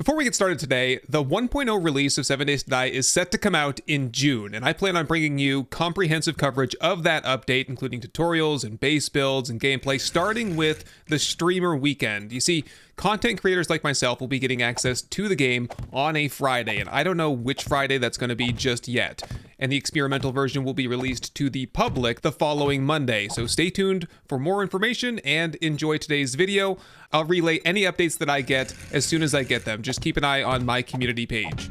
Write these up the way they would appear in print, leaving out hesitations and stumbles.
Before we get started today, the 1.0 release of 7 Days to Die is set to come out in June, and I plan on bringing you comprehensive coverage of that update, including tutorials and base builds and gameplay, starting with the streamer weekend. You see, content creators like myself will be getting access to the game on a Friday, and I don't know which Friday that's going to be just yet. And the experimental version will be released to the public the following Monday, so stay tuned for more information and enjoy today's video. I'll relay any updates that I get as soon as I get them. Just keep an eye on my community page.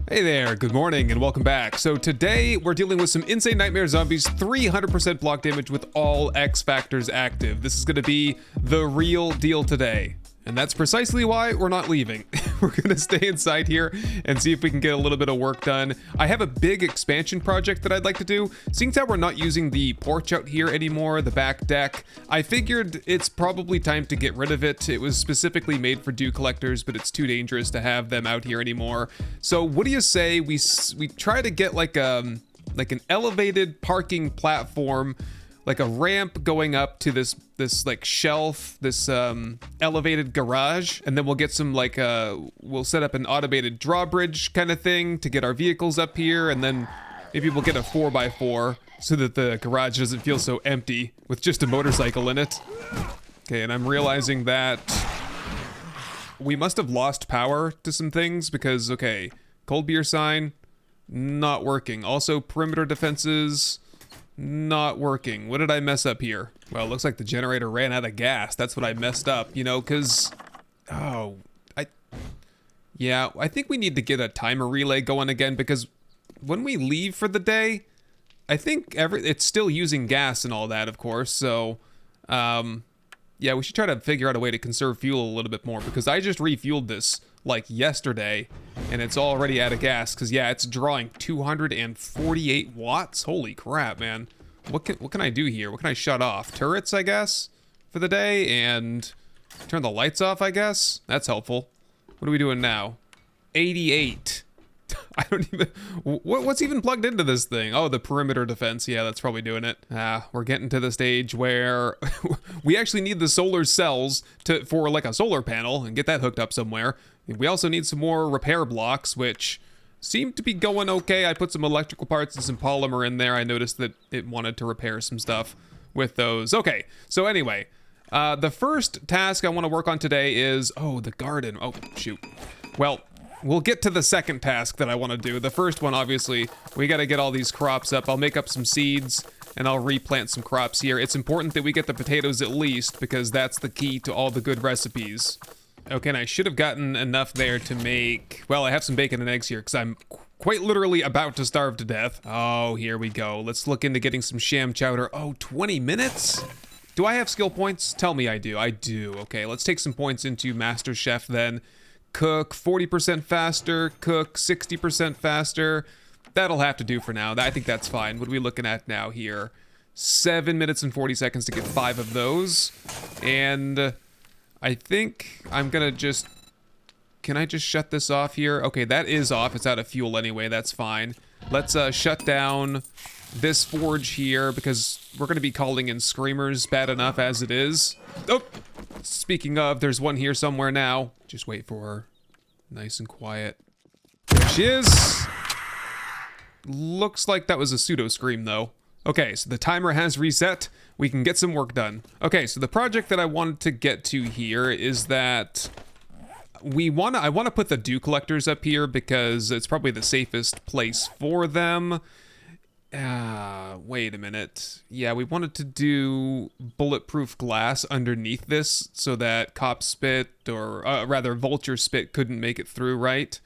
Hey there, good morning and welcome back. So today we're dealing with some Insane Nightmare Zombies, 300% block damage with all X factors active. This is going to be the real deal today. And that's precisely why we're not leaving. We're gonna stay inside here and see if we can get a little bit of work done. I have a big expansion project that I'd like to do. Seeing as how we're not using the porch out here anymore, the back deck, I figured it's probably time to get rid of it. It was specifically made for dew collectors, but it's too dangerous to have them out here anymore. So what do you say we try to get like an elevated parking platform, like a ramp going up to this like shelf, this elevated garage, and then we'll get some like we'll set up an automated drawbridge kind of thing to get our vehicles up here, and then maybe we'll get a 4x4 so that the garage doesn't feel so empty with just a motorcycle in it. Okay, and I'm realizing that we must have lost power to some things because, okay, cold beer sign, not working. Also, perimeter defenses, not working. What did I mess up here? Well, it looks like the generator ran out of gas. That's what I messed up, you know, because I think we need to get a timer relay going again, because when we leave for the day, I think it's still using gas and all that, of course. So yeah, we should try to figure out a way to conserve fuel a little bit more, because I just refueled this like yesterday and it's already out of gas, because yeah, it's drawing 248 watts. Holy crap, man. What can I do here? What can I shut off? Turrets, I guess, for the day, and turn the lights off, I guess. That's helpful. What are we doing now? 88. I don't even, what's even plugged into this thing? Oh, the perimeter defense. Yeah, that's probably doing it. We're getting to the stage where we actually need the solar cells for like a solar panel and get that hooked up somewhere. We also need some more repair blocks, which seem to be going okay. I put some electrical parts and some polymer in there. I noticed that it wanted to repair some stuff with those. Okay, so anyway, the first task I want to work on today is, oh, the garden. Oh, shoot. Well, we'll get to the second task that I want to do. The first one, obviously, we got to get all these crops up. I'll make up some seeds and I'll replant some crops here. It's important that we get the potatoes at least, because that's the key to all the good recipes. Okay, and I should have gotten enough there to make, well, I have some bacon and eggs here because I'm quite literally about to starve to death. Oh, here we go. Let's look into getting some sham chowder. Oh, 20 minutes? Do I have skill points? Tell me I do. I do. Okay, let's take some points into Master Chef then. Cook 40% faster, cook 60% faster. That'll have to do for now. I think that's fine. What are we looking at now here? 7 minutes and 40 seconds to get 5 of those. And I think I'm gonna just, can I just shut this off here? Okay, that is off. It's out of fuel anyway. That's fine. Let's shut down this forge here, because we're gonna be calling in screamers bad enough as it is. Oh, speaking of, there's one here somewhere now. Just wait for her. Nice and quiet. There she is. Looks like that was a pseudo scream though. Okay, so the timer has reset. We can get some work done. Okay, so the project that I wanted to get to here is that I want to put the dew collectors up here because it's probably the safest place for them. Wait a minute. Yeah, we wanted to do bulletproof glass underneath this so that cop spit, or rather vulture spit, couldn't make it through, right?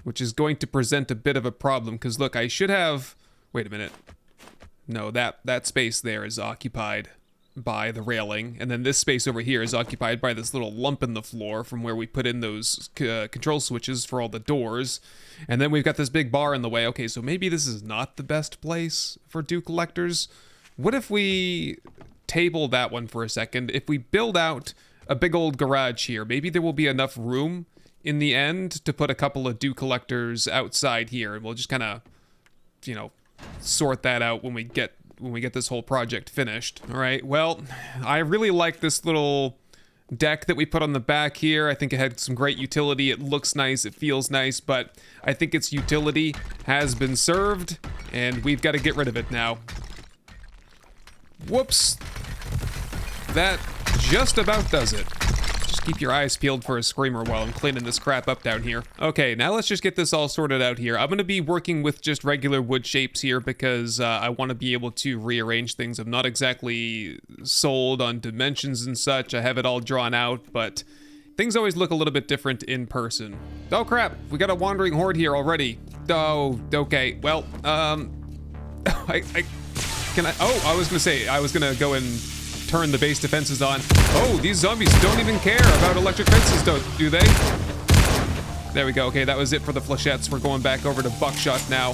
Which is going to present a bit of a problem, because look, I should have, wait a minute. No, that space there is occupied by the railing, and then this space over here is occupied by this little lump in the floor from where we put in those control switches for all the doors. And then we've got this big bar in the way. Okay, so maybe this is not the best place for dew collectors. What if we table that one for a second? If we build out a big old garage here, maybe there will be enough room in the end to put a couple of dew collectors outside here, and we'll just kind of, you know, sort that out when we get this whole project finished. All right, well, I really like this little deck that we put on the back here. I think it had some great utility. It looks nice, it feels nice, but I think its utility has been served, and we've got to get rid of it now. Whoops. That just about does it. Just keep your eyes peeled for a screamer while I'm cleaning this crap up down here. Okay, now let's just get this all sorted out here. I'm going to be working with just regular wood shapes here because I want to be able to rearrange things. I'm not exactly sold on dimensions and such. I have it all drawn out, but things always look a little bit different in person. Oh crap, we got a wandering horde here already. Oh, okay, well, I was going to say, I was going to go and turn the base defenses on. Oh, these zombies don't even care about electric fences, do they? There we go. Okay, that was it for the flechettes. We're going back over to buckshot now.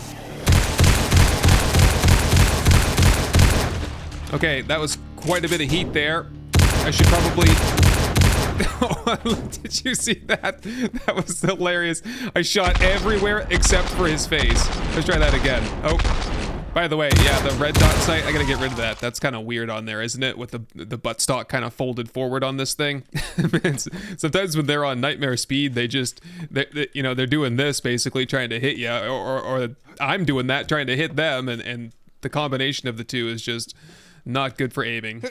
Okay, that was quite a bit of heat there. I should probably... Did you see that? That was hilarious. I shot everywhere except for his face. Let's try that again. Oh. By the way, yeah, the red dot sight, I gotta get rid of that. That's kind of weird on there, isn't it? With the buttstock kind of folded forward on this thing. Sometimes when they're on nightmare speed, they're doing this basically trying to hit you, or I'm doing that trying to hit them, and the combination of the two is just not good for aiming.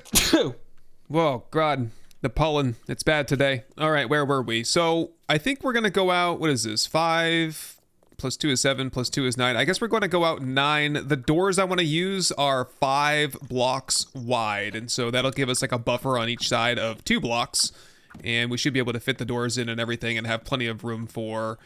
Whoa, God, the pollen, it's bad today. All right, where were we? So I think we're gonna go out, what is this, 5... plus 2 is 7, plus 2 is 9. I guess we're going to go out 9. The doors I want to use are 5 blocks wide, and so that'll give us like a buffer on each side of 2 blocks, and we should be able to fit the doors in and everything and have plenty of room for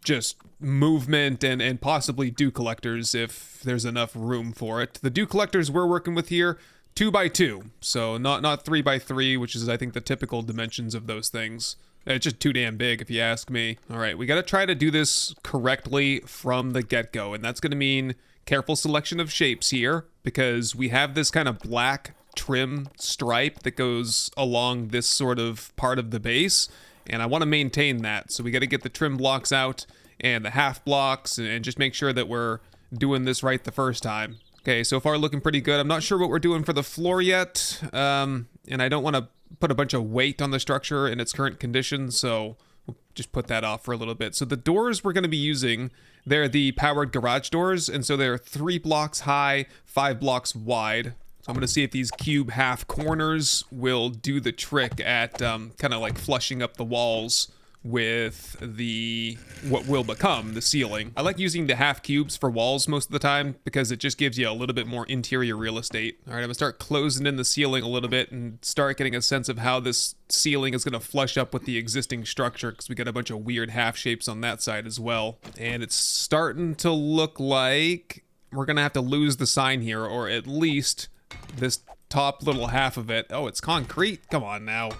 just movement and possibly dew collectors if there's enough room for it. The dew collectors we're working with here, 2 by 2, so not 3 by 3, which is I think the typical dimensions of those things. It's just too damn big, if you ask me. All right, we got to try to do this correctly from the get-go, and that's going to mean careful selection of shapes here, because we have this kind of black trim stripe that goes along this sort of part of the base, and I want to maintain that. So we got to get the trim blocks out and the half blocks, and just make sure that we're doing this right the first time. Okay, so far looking pretty good. I'm not sure what we're doing for the floor yet, and I don't want to put a bunch of weight on the structure in its current condition, so we'll just put that off for a little bit. So the doors we're going to be using, they're the powered garage doors, and so they're 3 blocks high, 5 blocks wide. So I'm going to see if these cube half corners will do the trick at kind of like flushing up the walls with what will become the ceiling. I like using the half cubes for walls most of the time because it just gives you a little bit more interior real estate. All right, I'm gonna start closing in the ceiling a little bit and start getting a sense of how this ceiling is gonna flush up with the existing structure, because we got a bunch of weird half shapes on that side as well. And it's starting to look like we're gonna have to lose the sign here, or at least this top little half of it. Oh, it's concrete? Come on now.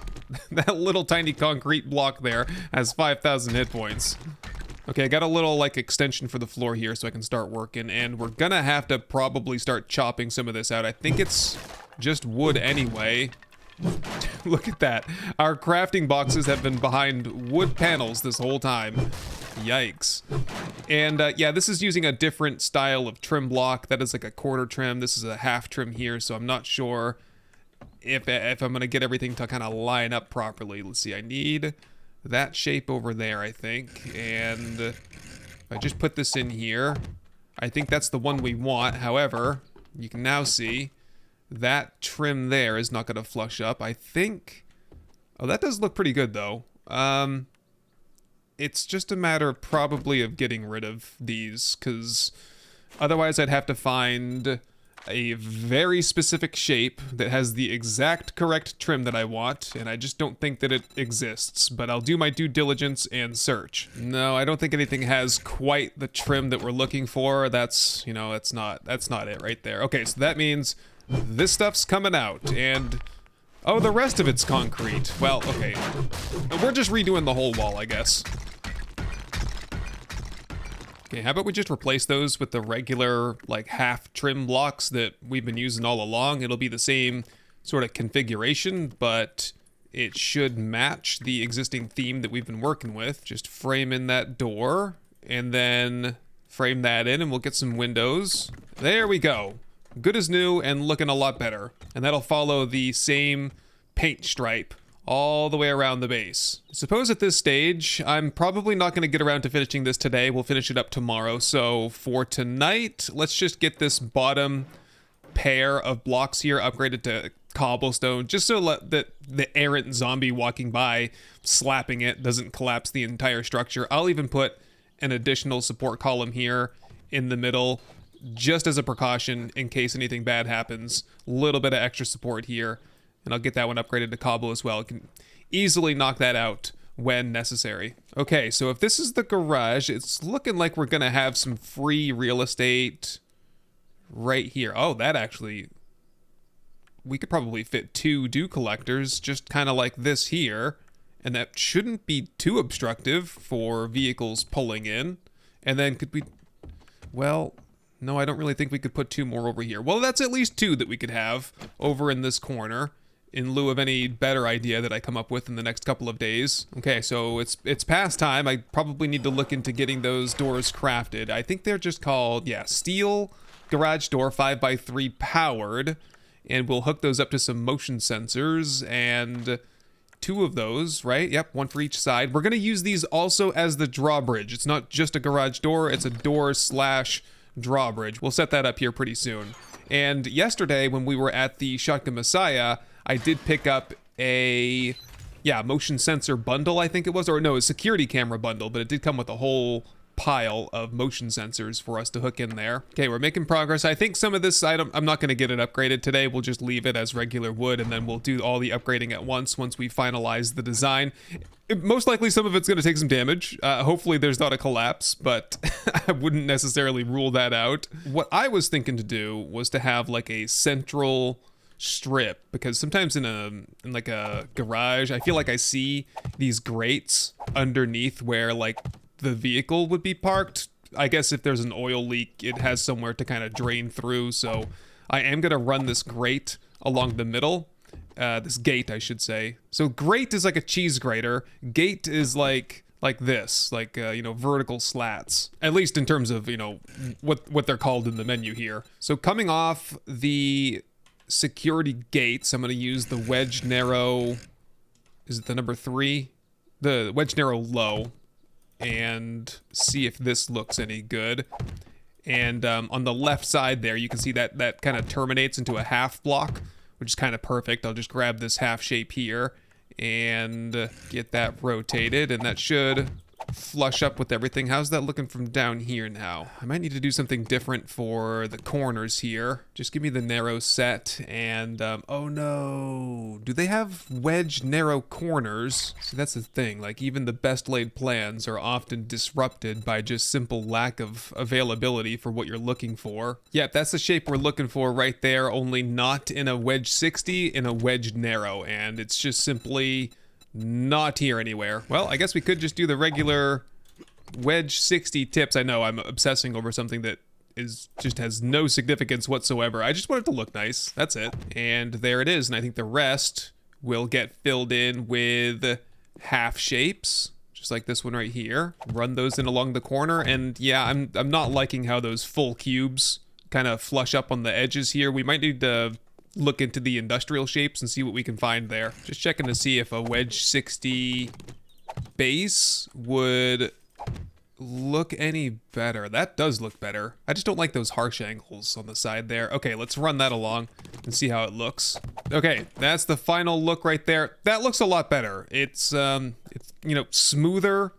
That little tiny concrete block there has 5,000 hit points. Okay, I got a little like extension for the floor here so I can start working, and we're gonna have to probably start chopping some of this out. I think it's just wood anyway. Look at that. Our crafting boxes have been behind wood panels this whole time. Yikes. And yeah, this is using a different style of trim block. That is like a quarter trim. This is a half trim here, so I'm not sure if I'm gonna get everything to kind of line up properly. Let's see, I need that shape over there, I think. And if I just put this in here, I think that's the one we want. However, you can now see that trim there is not gonna flush up. I think, oh, that does look pretty good though. It's just a matter probably of getting rid of these, because otherwise I'd have to find a very specific shape that has the exact correct trim that I want, and I just don't think that it exists, but I'll do my due diligence and search. No, I don't think anything has quite the trim that we're looking for. That's, you know, that's not it right there. Okay, so that means this stuff's coming out, and oh, the rest of it's concrete. Well, okay, we're just redoing the whole wall, I guess. Okay, how about we just replace those with the regular, like, half trim blocks that we've been using all along. It'll be the same sort of configuration, but it should match the existing theme that we've been working with. Just frame in that door, and then frame that in, and we'll get some windows. There we go. Good as new and looking a lot better. And that'll follow the same paint stripe all the way around the base. Suppose at this stage, I'm probably not going to get around to finishing this today. We'll finish it up tomorrow. So for tonight, let's just get this bottom pair of blocks here upgraded to cobblestone, just so that the errant zombie walking by slapping it doesn't collapse the entire structure. I'll even put an additional support column here in the middle, just as a precaution in case anything bad happens. A little bit of extra support here, and I'll get that one upgraded to cobble as well. I can easily knock that out when necessary. Okay, so if this is the garage, it's looking like we're gonna have some free real estate right here. Oh, that actually, we could probably fit 2 dew collectors, just kind of like this here, and that shouldn't be too obstructive for vehicles pulling in. And then could we, well, no, I don't really think we could put 2 more over here. Well, that's at least 2 that we could have over in this corner, in lieu of any better idea that I come up with in the next couple of days. Okay, so it's past time. I probably need to look into getting those doors crafted. I think they're just called, yeah, steel garage door 5x3 powered, and we'll hook those up to some motion sensors, and 2 of those, right? Yep, 1 for each side. We're going to use these also as the drawbridge. It's not just a garage door, it's a door / drawbridge. We'll set that up here pretty soon. And yesterday, when we were at the Shotgun Messiah, I did pick up a, yeah, motion sensor bundle, I think it was, or no, a security camera bundle, but it did come with a whole pile of motion sensors for us to hook in there. Okay, we're making progress. I think some of this item, I'm not going to get it upgraded today. We'll just leave it as regular wood, and then we'll do all the upgrading at once we finalize the design. Most likely some of it's going to take some damage. Hopefully there's not a collapse, but I wouldn't necessarily rule that out. What I was thinking to do was to have like a central strip, because sometimes in like a garage, I feel like I see these grates underneath where like the vehicle would be parked. I guess if there's an oil leak, it has somewhere to kind of drain through. So I am going to run this grate along the middle. This gate, I should say. So grate is like a cheese grater. Gate is like this, like, you know, vertical slats, at least in terms of, you know, what they're called in the menu here. So coming off the security gates, I'm going to use the wedge narrow, is it the number 3? The wedge narrow low, and see if this looks any good. And on the left side there, you can see that kind of terminates into a half block, which is kind of perfect. I'll just grab this half shape here and get that rotated, and that should flush up with everything. How's that looking from down here now? I might need to do something different for the corners here. Just give me the narrow set, and oh no, do they have wedge narrow corners? See, that's the thing, like even the best laid plans are often disrupted by just simple lack of availability for what you're looking for. Yep, that's the shape we're looking for right there, only not in a wedge 60, in a wedge narrow, and it's just simply not here anywhere. Well, I guess we could just do the regular wedge 60 tips. I know I'm obsessing over something that just has no significance whatsoever. I just want it to look nice. That's it. And there it is. And I think the rest will get filled in with half shapes, just like this one right here. Run those in along the corner. And yeah, I'm not liking how those full cubes kind of flush up on the edges here. We might need to look into the industrial shapes and see what we can find there. Just checking to see if a wedge 60 base would look any better. That does look better. I just don't like those harsh angles on the side there. Okay, let's run that along and see how it looks. Okay, that's the final look right there. That looks a lot better. It's you know, smoother.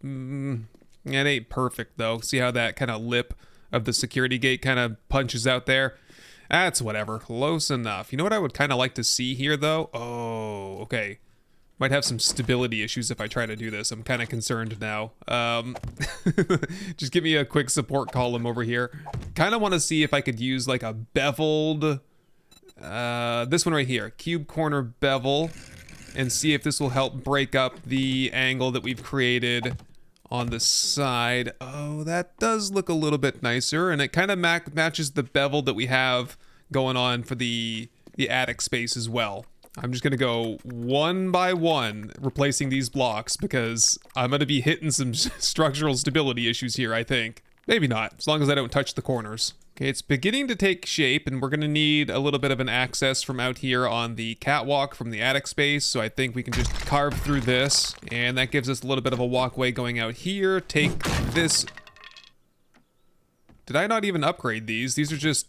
It ain't perfect though. See how that kind of lip of the security gate kind of punches out there? That's whatever, close enough. You know what I would kind of like to see here though? Oh, okay. Might have some stability issues if I try to do this. I'm kind of concerned now. Just give me a quick support column over here. Kind of want to see if I could use like a beveled, this one right here, cube corner bevel, and see if this will help break up the angle that we've created on the side. Oh, that does look a little bit nicer, and it kind of matches the bevel that we have going on for the attic space as well. I'm just gonna go one by one replacing these blocks because I'm gonna be hitting some structural stability issues here, I think. Maybe not, as long as I don't touch the corners. Okay, it's beginning to take shape, and we're going to need a little bit of an access from out here on the catwalk from the attic space, so I think we can just carve through this, and that gives us a little bit of a walkway going out here. Take this... Did I not even upgrade these? These are just...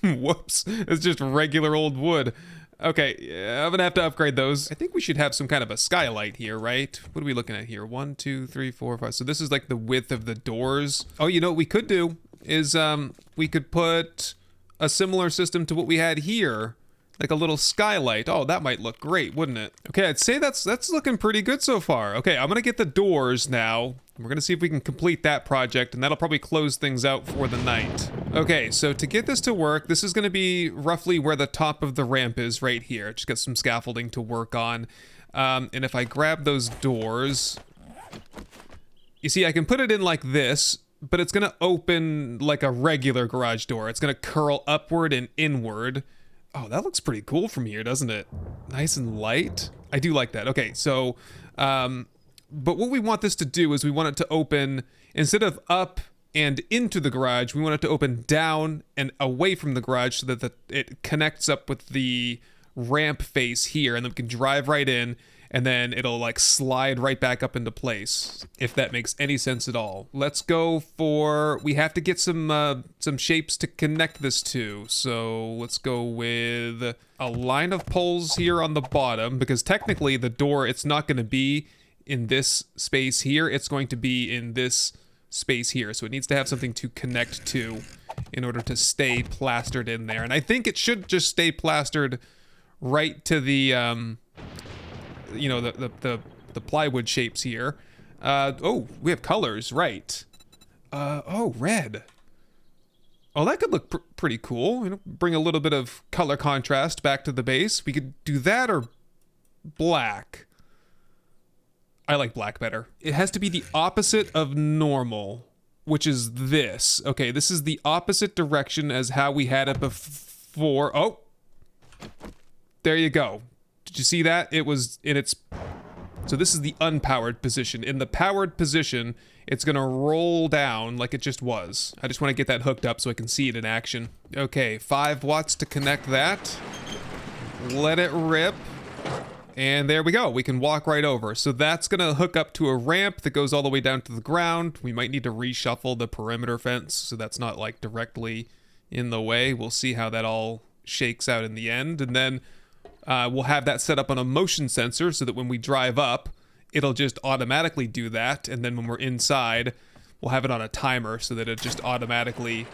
Whoops. It's just regular old wood. Okay, yeah, I'm gonna have to upgrade those. I think we should have some kind of a skylight here, right? What are we looking at here? 1, 2, 3, 4, 5. So this is like the width of the doors. Oh, you know what we could do is we could put a similar system to what we had here, like a little skylight. Oh, that might look great, wouldn't it? Okay, I'd say that's looking pretty good so far. Okay, I'm gonna get the doors now. We're gonna see if we can complete that project, and that'll probably close things out for the night. Okay, so to get this to work, this is gonna be roughly where the top of the ramp is, right here. Just got some scaffolding to work on. And if I grab those doors, you see, I can put it in like this, but it's gonna open like a regular garage door. It's gonna curl upward and inward. Oh, that looks pretty cool from here, doesn't it? Nice and light. I do like that. Okay, so, but what we want this to do is we want it to open, instead of up and into the garage, we want it to open down and away from the garage so that it connects up with the ramp face here, and then we can drive right in, and then it'll like slide right back up into place, if that makes any sense at all. Let's go for, we have to get some shapes to connect this to. So let's go with a line of poles here on the bottom, because technically the door, it's not going to be in this space here, it's going to be in this space here. So it needs to have something to connect to in order to stay plastered in there. And I think it should just stay plastered right to the, you know, the plywood shapes here. Oh, we have colors, right. Oh, red. Oh, that could look pretty cool. You know, bring a little bit of color contrast back to the base. We could do that or black. I like black better. It has to be the opposite of normal, which is this. Okay, this is the opposite direction as how we had it before. Oh, there you go. Did you see that? It was in its... So this is the unpowered position. In the powered position, it's gonna roll down like it just was. I just want to get that hooked up so I can see it in action. Okay, 5 watts to connect that. Let it rip. And there we go. We can walk right over. So that's gonna hook up to a ramp that goes all the way down to the ground. We might need to reshuffle the perimeter fence so that's not like directly in the way. We'll see how that all shakes out in the end. And then we'll have that set up on a motion sensor so that when we drive up, it'll just automatically do that. And then when we're inside, we'll have it on a timer so that it just automatically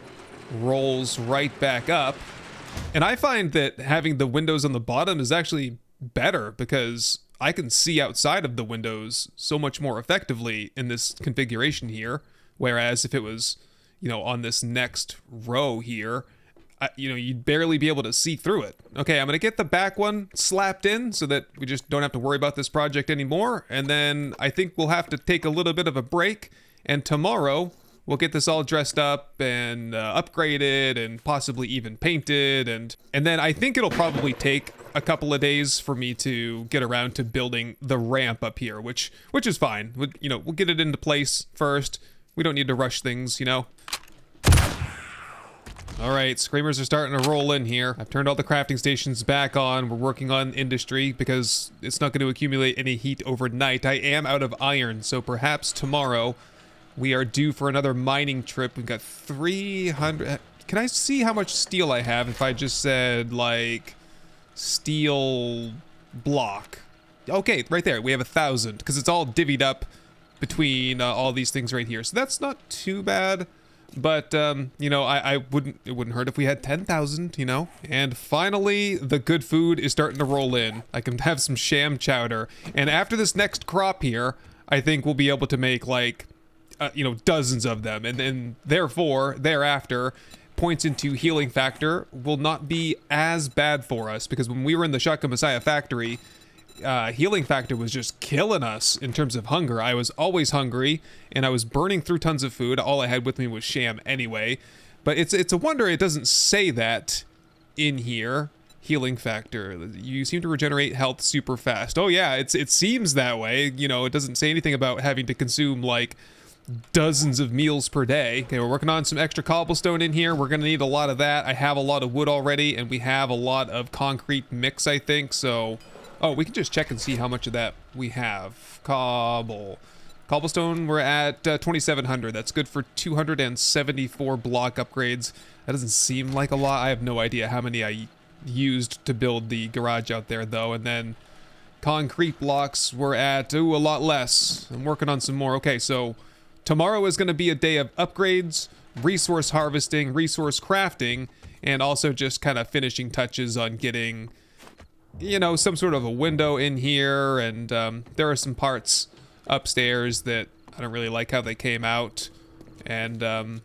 rolls right back up. And I find that having the windows on the bottom is actually better because I can see outside of the windows so much more effectively in this configuration here. Whereas if it was, you know, on this next row here, you know, you'd barely be able to see through it. Okay, I'm gonna get the back one slapped in so that we just don't have to worry about this project anymore. And then I think we'll have to take a little bit of a break. And tomorrow, we'll get this all dressed up and upgraded and possibly even painted. And then I think it'll probably take a couple of days for me to get around to building the ramp up here, which is fine. You know, we'll get it into place first. We don't need to rush things, you know. All right, screamers are starting to roll in here. I've turned all the crafting stations back on. We're working on industry because it's not going to accumulate any heat overnight. I am out of iron, so perhaps tomorrow we are due for another mining trip. We've got 300... Can I see how much steel I have if I just said, like, steel block? Okay, right there. We have 1,000 because it's all divvied up between all these things right here. So that's not too bad. But, you know, it wouldn't hurt if we had 10,000, you know? And finally, the good food is starting to roll in. I can have some sham chowder. And after this next crop here, I think we'll be able to make, like, you know, dozens of them. And then, therefore, thereafter, points into healing factor will not be as bad for us. Because when we were in the Shotgun Messiah factory, healing factor was just killing us in terms of hunger. I was always hungry and I was burning through tons of food. All I had with me was sham anyway, but it's a wonder it doesn't say that in here. Healing factor, you seem to regenerate health super fast. Oh yeah, it seems that way. You know, it doesn't say anything about having to consume like dozens of meals per day. Okay, we're working on some extra cobblestone in here. We're gonna need a lot of that. I have a lot of wood already, and we have a lot of concrete mix, I think. So, oh, we can just check and see how much of that we have. Cobblestone, we're at 2,700. That's good for 274 block upgrades. That doesn't seem like a lot. I have no idea how many I used to build the garage out there, though. And then concrete blocks, we're at, a lot less. I'm working on some more. Okay, so tomorrow is going to be a day of upgrades, resource harvesting, resource crafting, and also just kind of finishing touches on getting, you know, some sort of a window in here. And there are some parts upstairs that I don't really like how they came out. And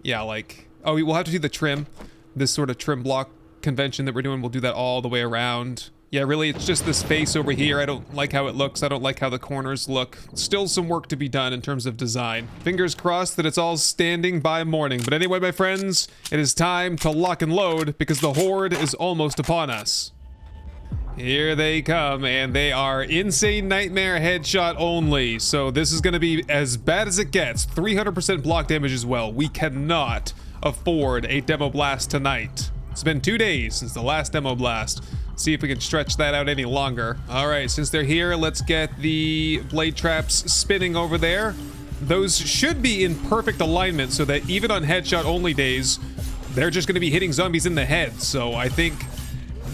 yeah, like, oh, we'll have to do the trim, this sort of trim block convention that we're doing. We'll do that all the way around. Yeah, really, it's just this face over here. I don't like how it looks. I don't like how the corners look. Still some work to be done in terms of design. Fingers crossed that it's all standing by morning. But anyway, my friends, it is time to lock and load because the horde is almost upon us. Here they come, and they are insane nightmare headshot only. So this is going to be as bad as it gets. 300% block damage as well. We cannot afford a demo blast tonight. It's been 2 days since the last demo blast. See if we can stretch that out any longer. All right, since they're here, let's get the blade traps spinning over there. Those should be in perfect alignment so that even on headshot only days, they're just going to be hitting zombies in the head. So I think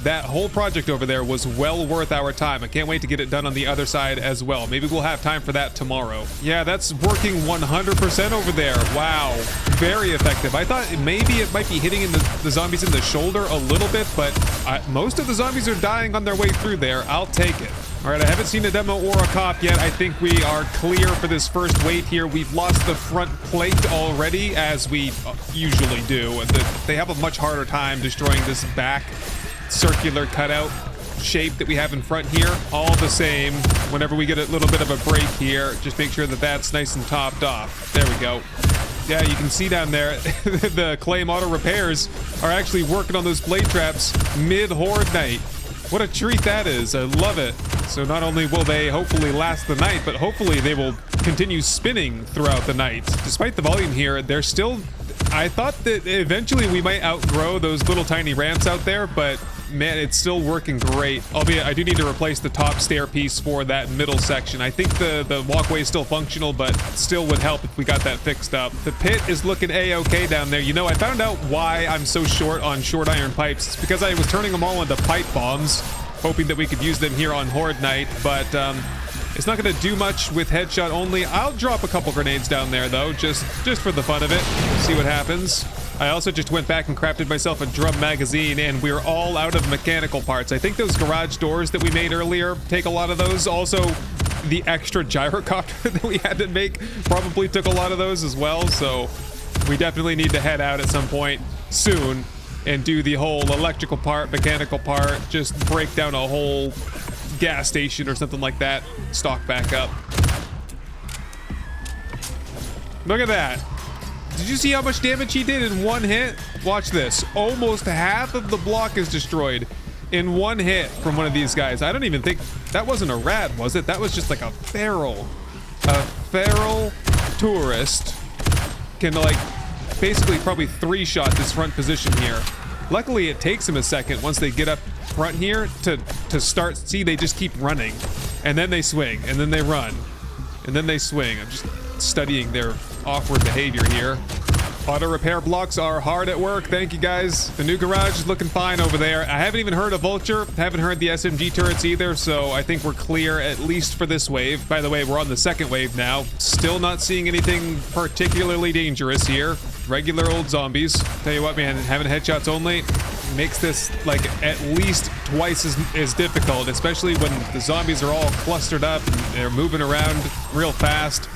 that whole project over there was well worth our time. I can't wait to get it done on the other side as well. Maybe we'll have time for that tomorrow. Yeah, that's working 100% over there. Wow, very effective. I thought maybe it might be hitting in the zombies in the shoulder a little bit, but most of the zombies are dying on their way through there. I'll take it. All right, I haven't seen a demo or a cop yet. I think we are clear for this first wave here. We've lost the front plate already, as we usually do. They have a much harder time destroying this back circular cutout shape that we have in front here. All the same, whenever we get a little bit of a break here, just make sure that that's nice and topped off. There we go. Yeah, you can see down there, the claim auto repairs are actually working on those blade traps mid-horde night. What a treat that is. I love it. So not only will they hopefully last the night, but hopefully they will continue spinning throughout the night. Despite the volume here, they're still... I thought that eventually we might outgrow those little tiny ramps out there, but man, it's still working great. Albeit, I do need to replace the top stair piece for that middle section. I think the walkway is still functional, but still would help if we got that fixed up. The pit is looking a-okay down there. You know, I found out why I'm so short on short iron pipes. It's because I was turning them all into pipe bombs, hoping that we could use them here on Horde Night, but it's not going to do much with headshot only. I'll drop a couple grenades down there, though, just for the fun of it. See what happens. I also just went back and crafted myself a drum magazine, and we're all out of mechanical parts. I think those garage doors that we made earlier take a lot of those. Also, the extra gyrocopter that we had to make probably took a lot of those as well. So we definitely need to head out at some point soon and do the whole electrical part, mechanical part, just break down a whole gas station or something like that. Stock back up. Look at that. Did you see how much damage he did in one hit? Watch this. Almost half of the block is destroyed in one hit from one of these guys. I don't even think that wasn't a rat, was it? That was just like a feral. A feral tourist can like basically probably three-shot this front position here. Luckily, it takes them a second once they get up front here to start. See, they just keep running, and then they swing, and then they run, and then they swing. I'm just studying their awkward behavior here. Auto repair blocks are hard at work. Thank you, guys. The new garage is looking fine over there. I haven't even heard a vulture. Haven't heard the SMG turrets either, so I think we're clear at least for this wave. By the way, we're on the second wave now. Still not seeing anything particularly dangerous here. Regular old zombies. Tell you what, man, having headshots only makes this like at least twice as difficult, especially when the zombies are all clustered up and they're moving around real fast.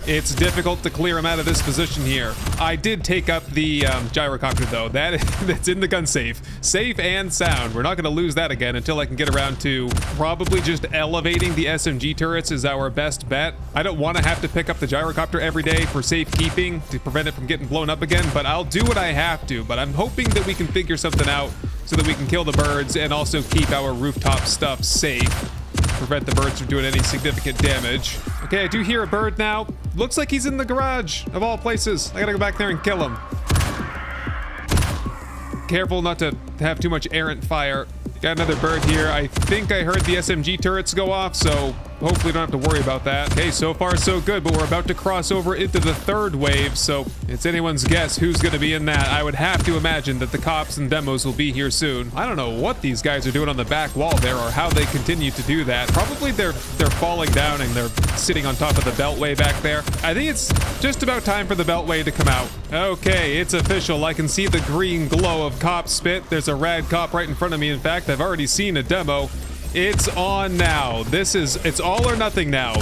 It's difficult to clear him out of this position here. I did take up the gyrocopter, though. That's in the gun safe. Safe and sound. We're not going to lose that again until I can get around to probably just elevating the SMG turrets is our best bet. I don't want to have to pick up the gyrocopter every day for safekeeping to prevent it from getting blown up again, but I'll do what I have to. But I'm hoping that we can figure something out so that we can kill the birds and also keep our rooftop stuff safe. Prevent the birds from doing any significant damage. Okay, I do hear a bird now. Looks like he's in the garage, of all places. I gotta go back there and kill him. Careful not to have too much errant fire. Got another bird here. I think I heard the SMG turrets go off, so hopefully don't have to worry about that. Okay, so far so good, but we're about to cross over into the third wave, so it's anyone's guess who's going to be in that. I would have to imagine that the cops and demos will be here soon. I don't know what these guys are doing on the back wall there or how they continue to do that. Probably they're falling down and they're sitting on top of the beltway back there. I think it's just about time for the beltway to come out. Okay, it's official. I can see the green glow of cop spit. There's a rad cop right in front of me. In fact, I've already seen a demo. It's on now. It's all or nothing now.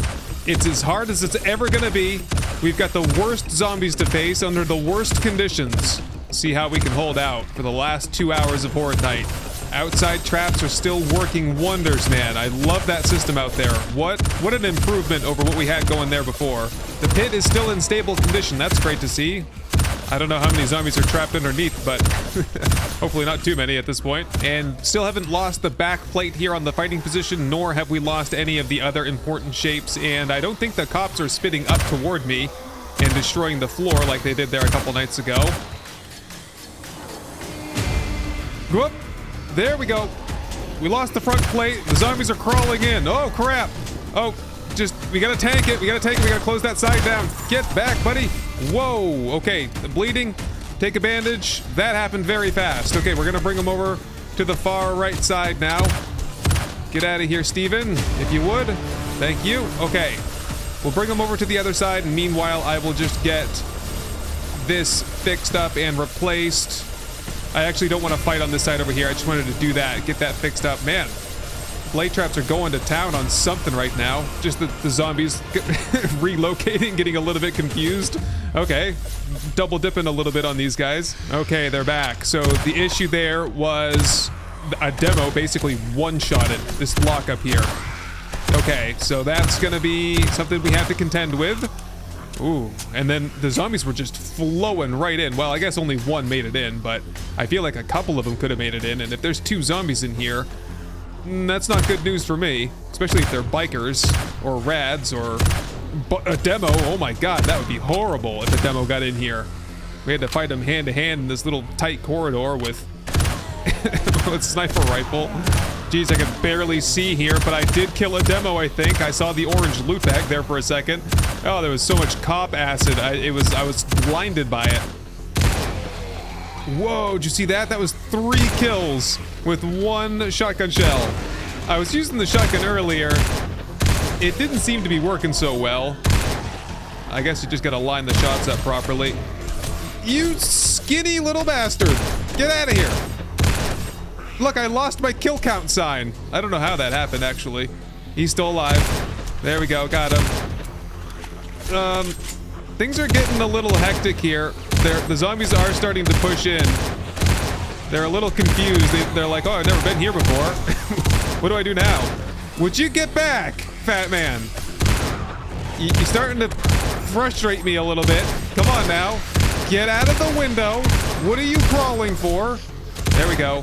It's as hard as it's ever gonna be. We've got the worst zombies to face under the worst conditions. See how we can hold out for the last 2 hours of Horde Night. Outside traps are still working wonders, man. I love that system out there. What an improvement over what we had going there before. The pit is still in stable condition. That's great to see. I don't know how many zombies are trapped underneath, but hopefully not too many at this point. And still haven't lost the back plate here on the fighting position, nor have we lost any of the other important shapes. And I don't think the cops are spitting up toward me and destroying the floor like they did there a couple nights ago. Whoop! There we go. We lost the front plate. The zombies are crawling in. Oh, crap. Oh, we gotta tank it. We gotta close that side down. Get back, buddy. Whoa. Okay, the bleeding. Take a bandage. That happened very fast. Okay, we're gonna bring him over to the far right side now. Get out of here, Steven, if you would. Thank you. Okay, we'll bring him over to the other side, and meanwhile, I will just get this fixed up and replaced. I actually don't want to fight on this side over here. I just wanted to do that, get that fixed up. Man, blade traps are going to town on something right now. Just the zombies relocating, getting a little bit confused. Okay, double dipping a little bit on these guys. Okay, they're back. So the issue there was a demo basically one-shotted this lockup here. Okay, so that's gonna be something we have to contend with. Ooh, and then the zombies were just flowing right in. Well, I guess only one made it in, but I feel like a couple of them could have made it in. And if there's 2 zombies in here, that's not good news for me, especially if they're bikers or rads or a demo. Oh my god, that would be horrible if a demo got in here. We had to fight them hand to hand in this little tight corridor with a sniper rifle. Jeez, I can barely see here, but I did kill a demo, I think. I saw the orange loot bag there for a second. Oh, there was so much cop acid. I was blinded by it. Whoa, did you see that? That was 3 kills with 1 shotgun shell. I was using the shotgun earlier. It didn't seem to be working so well. I guess you just gotta line the shots up properly. You skinny little bastard. Get out of here. Look, I lost my kill count sign. I don't know how that happened, actually. He's still alive. There we go, got him. Things are getting a little hectic here. The zombies are starting to push in. They're a little confused. They're like, oh, I've never been here before. What do I do now? Would you get back, fat man? You're starting to frustrate me a little bit. Come on now. Get out of the window. What are you crawling for? There we go.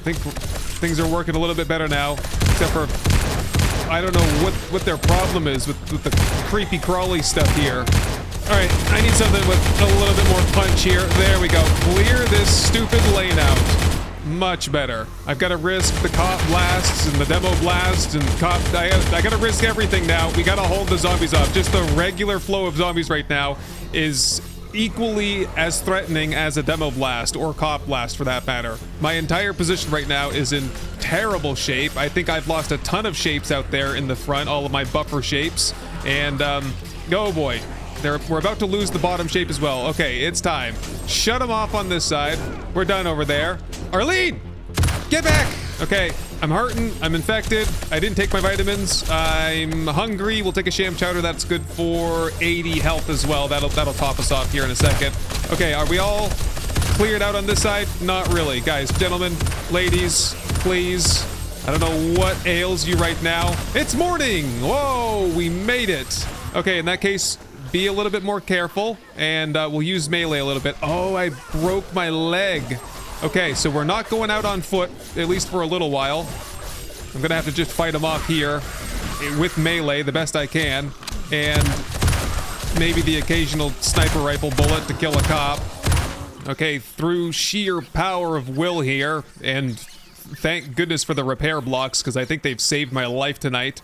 I think things are working a little bit better now, except for I don't know what their problem is with the creepy crawly stuff here. All right, I need something with a little bit more punch here. There we go. Clear this stupid lane out. Much better. I've got to risk the cop blasts and the demo blasts and I got to risk everything now. We got to hold the zombies off. Just the regular flow of zombies right now is equally as threatening as a demo blast or cop blast for that matter. My entire position right now is in terrible shape. I think I've lost a ton of shapes out there in the front, all of my buffer shapes, and oh boy, we're about to lose the bottom shape as well. Okay, it's time. Shut them off on this side. We're done over there. Arlene, get back. Okay, I'm hurting, I'm infected, I didn't take my vitamins, I'm hungry. We'll take a sham chowder. That's good for 80 health as well. That'll top us off here in a second. Okay, are we all cleared out on this side? Not really. Guys, gentlemen, ladies, please. I don't know what ails you right now. It's morning. Whoa, we made it. Okay, in that case, be a little bit more careful, and we'll use melee a little bit. Oh, I broke my leg. Okay, so we're not going out on foot, at least for a little while. I'm gonna have to just fight them off here. with melee the best I can, and maybe the occasional sniper rifle bullet to kill a cop. Okay, through sheer power of will here, and thank goodness for the repair blocks, because I think they've saved my life tonight.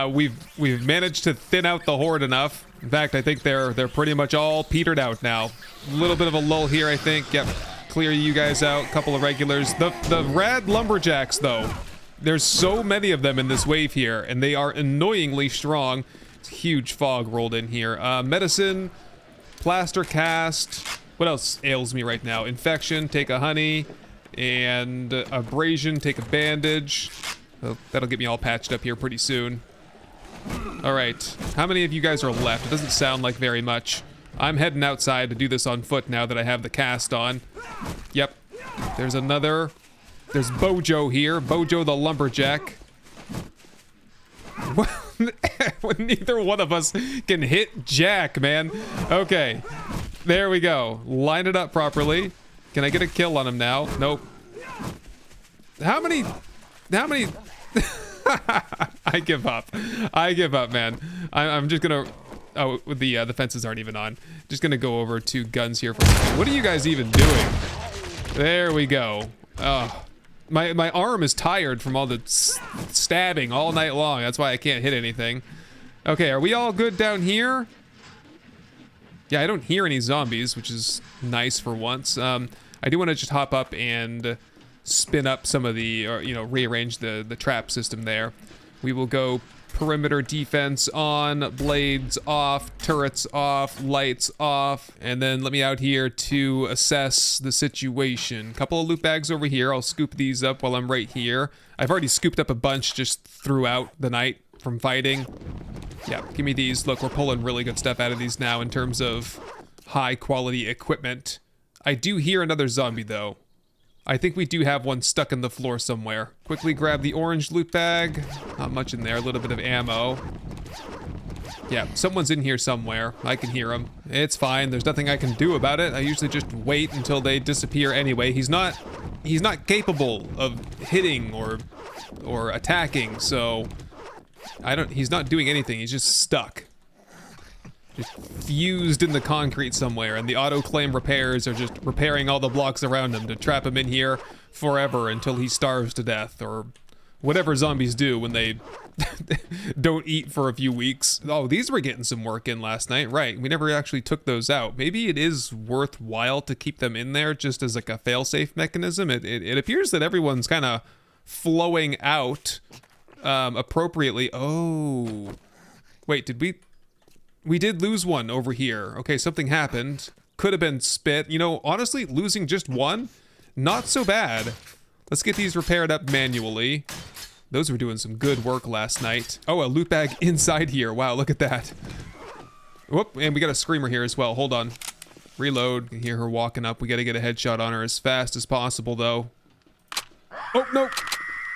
We've managed to thin out the horde enough. In fact, I think they're pretty much all petered out now. A little bit of a lull here, I think. Yep, clear you guys out. Couple of regulars. The rad lumberjacks, though. There's so many of them in this wave here, and they are annoyingly strong. It's a huge fog rolled in here. Medicine, plaster cast. What else ails me right now? Infection, take a honey, and abrasion, take a bandage. Oh, that'll get me all patched up here pretty soon. All right, how many of you guys are left? It doesn't sound like very much. I'm heading outside to do this on foot now that I have the cast on. Yep, there's another. There's Bojo here, Bojo the lumberjack. Neither one of us can hit Jack, man. Okay, there we go. Line it up properly. Can I get a kill on him now? Nope. How many? I give up. I give up, man. I'm just gonna. Oh, the fences aren't even on. Just gonna go over to guns here for a second. What are you guys even doing? There we go. Oh, my arm is tired from all the stabbing all night long. That's why I can't hit anything. Okay, are we all good down here? Yeah, I don't hear any zombies, which is nice for once. I do want to just hop up and spin up some of the, or, you know, rearrange the trap system there. We will go perimeter defense on, blades off, turrets off, lights off, and then let me out here to assess the situation. Couple of loot bags over here. I'll scoop these up while I'm right here. I've already scooped up a bunch just throughout the night from fighting. Yeah, give me these. Look, we're pulling really good stuff out of these now in terms of high quality equipment. I do hear another zombie though. I think we do have one stuck in the floor somewhere. Quickly grab the orange loot bag. Not much in there, a little bit of ammo. Yeah, someone's in here somewhere. I can hear him. It's fine, there's nothing I can do about it. I usually just wait until they disappear anyway. He's not capable of hitting or attacking, so he's not doing anything, he's just stuck. Just fused in the concrete somewhere, and the auto-claim repairs are just repairing all the blocks around him to trap him in here forever until he starves to death, or whatever zombies do when they don't eat for a few weeks. Oh, these were getting some work in last night, right? We never actually took those out. Maybe it is worthwhile to keep them in there just as like a fail-safe mechanism. It appears that everyone's kind of flowing out appropriately. Oh, wait, did we did lose one over here. Okay, something happened. Could have been spit. You know, honestly, losing just one, not so bad. Let's get these repaired up manually. Those were doing some good work last night. Oh, a loot bag inside here. Wow, look at that. Whoop, and we got a screamer here as well. Hold on. Reload. You can hear her walking up. We got to get a headshot on her as fast as possible, though. Oh, no.